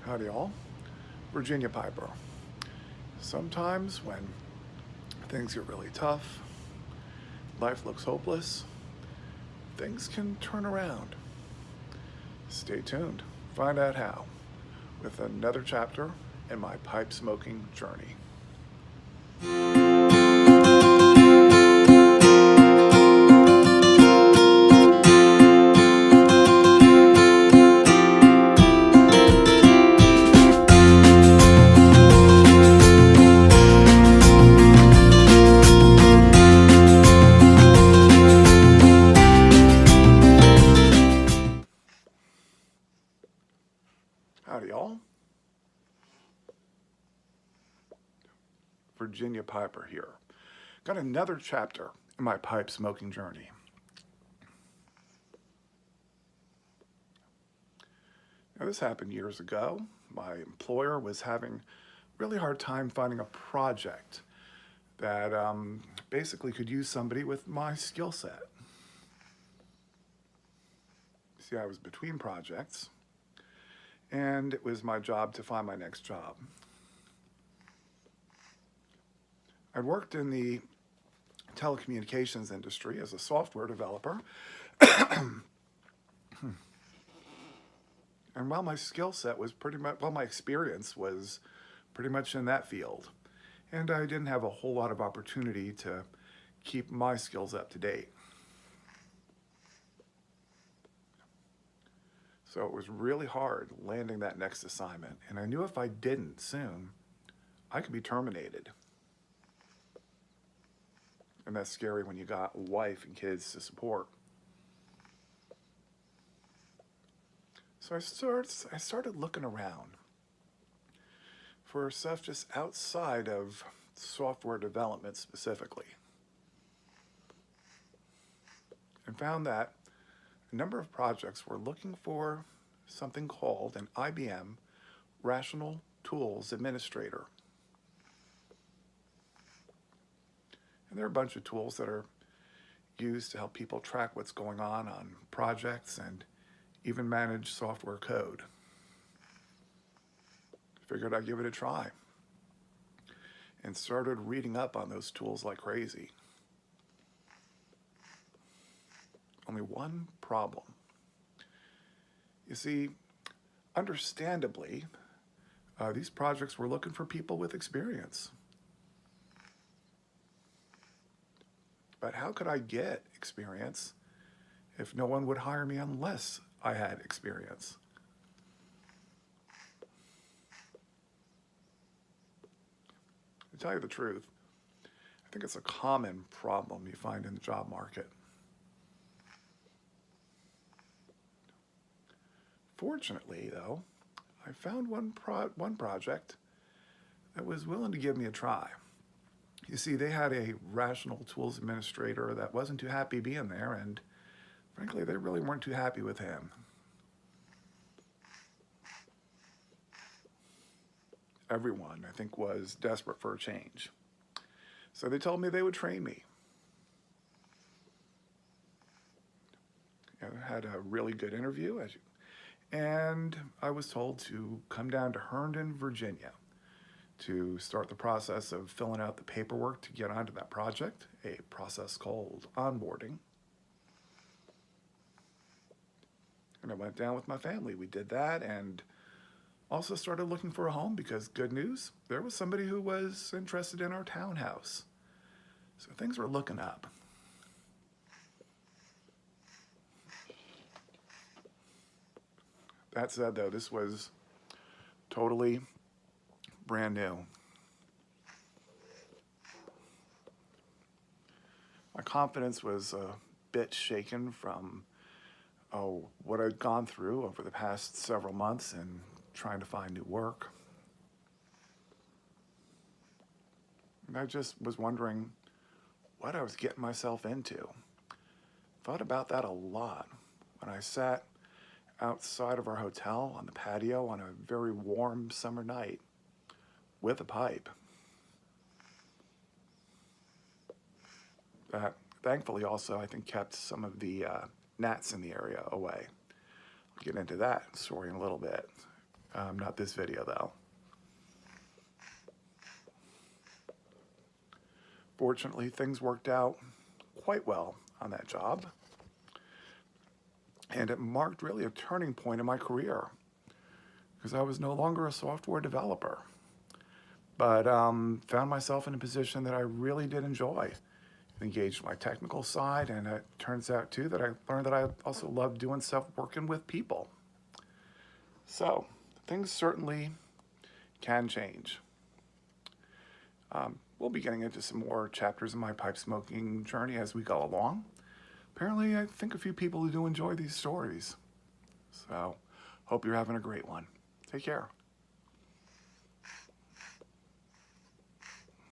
Howdy all. Virginia Piper. Sometimes when things get really tough, life looks hopeless, things can turn around. Stay tuned. Find out how with another chapter in my pipe smoking journey. Howdy all. Virginia Piper here. Got another chapter in my pipe smoking journey. Now, this happened years ago. My employer was having a really hard time finding a project that basically could use somebody with my skill set. See, I was between projects, and it was my job to find my next job. I'd worked in the telecommunications industry as a software developer. And while my skill set was my experience was pretty much in that field, and I didn't have a whole lot of opportunity to keep my skills up to date. So it was really hard landing that next assignment, and I knew if I didn't soon, I could be terminated. And that's scary when you got a wife and kids to support. So I started looking around for stuff just outside of software development specifically, and found that a number of projects were looking for something called an IBM Rational Tools Administrator. And there are a bunch of tools that are used to help people track what's going on projects and even manage software code. Figured I'd give it a try and started reading up on those tools like crazy. Only one problem. You see, understandably, these projects were looking for people with experience. But how could I get experience if no one would hire me unless I had experience? To tell you the truth, I think it's a common problem you find in the job market. Fortunately, though, I found one project that was willing to give me a try. You see, they had a Rational Tools Administrator that wasn't too happy being there, and frankly, they really weren't too happy with him. Everyone, I think, was desperate for a change. So they told me they would train me. I had a really good interview, and I was told to come down to Herndon, Virginia, to start the process of filling out the paperwork to get onto that project, a process called onboarding. And I went down with my family. We did that and also started looking for a home because, good news, there was somebody who was interested in our townhouse. So things were looking up. That said, though, this was totally brand new. My confidence was a bit shaken from what I'd gone through over the past several months in trying to find new work. And I just was wondering what I was getting myself into. Thought about that a lot when I sat outside of our hotel on the patio on a very warm summer night with a pipe. That thankfully also, I think, kept some of the gnats in the area away. I'll get into that story in a little bit. Not this video, though. Fortunately, things worked out quite well on that job. And it marked really a turning point in my career because I was no longer a software developer, but found myself in a position that I really did enjoy. Engaged my technical side, and it turns out too that I learned that I also love doing stuff working with people. So things certainly can change. We'll be getting into some more chapters of my pipe smoking journey as we go along. Apparently, I think a few people do enjoy these stories. So, hope you're having a great one. Take care.